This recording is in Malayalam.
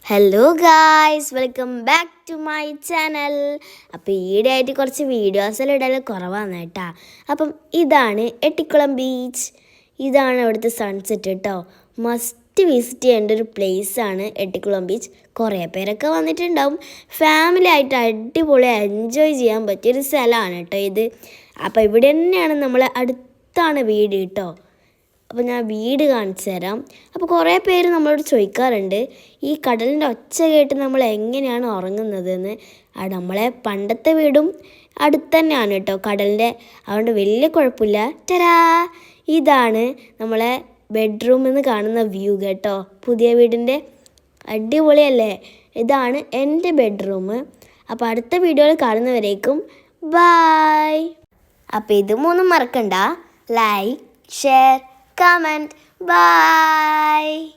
Hello guys, welcome back to my channel. അപ്പോൾ ഈയിടെയായിട്ട് കുറച്ച് വീഡിയോസെല്ലാം ഇടൽ കുറവാണ് കേട്ടോ. അപ്പം ഇതാണ് എട്ടിക്കുളം ബീച്ച്. ഇതാണ് അവിടുത്തെ സൺസെറ്റ് കേട്ടോ. മസ്റ്റ് വിസിറ്റ് ചെയ്യേണ്ട ഒരു പ്ലേസാണ് എട്ടിക്കുളം ബീച്ച്. കുറേ പേരൊക്കെ വന്നിട്ടുണ്ടാവും. ഫാമിലി ആയിട്ട് അടിപൊളി എൻജോയ് ചെയ്യാൻ പറ്റിയൊരു സ്ഥലമാണ് കേട്ടോ ഇത്. അപ്പോൾ ഇവിടെ തന്നെയാണ് നമ്മളെ അടുത്താണ് വീട് കേട്ടോ. അപ്പോൾ ഞാൻ വീട് കാണിച്ചു തരാം. അപ്പോൾ കുറേ പേര് നമ്മളോട് ചോദിക്കാറുണ്ട്, ഈ കടലിൻ്റെ ഒച്ച കേട്ട് നമ്മൾ എങ്ങനെയാണ് ഉറങ്ങുന്നതെന്ന്. നമ്മളെ പണ്ടത്തെ വീടും അടുത്ത് തന്നെയാണ് കേട്ടോ കടലിൻ്റെ, അതുകൊണ്ട് വലിയ കുഴപ്പമില്ല. ടരാ, ഇതാണ് നമ്മളെ ബെഡ്റൂമിൽ നിന്ന് കാണുന്ന വ്യൂ കേട്ടോ. പുതിയ വീടിൻ്റെ അടിപൊളിയല്ലേ. ഇതാണ് എൻ്റെ ബെഡ്റൂം. അപ്പോൾ അടുത്ത വീഡിയോയിൽ കാണുന്നവരേക്കും ബായ്. അപ്പോൾ ഇത് മൂന്നും മറക്കണ്ട, ലൈക്ക്, ഷെയർ, comment. Bye.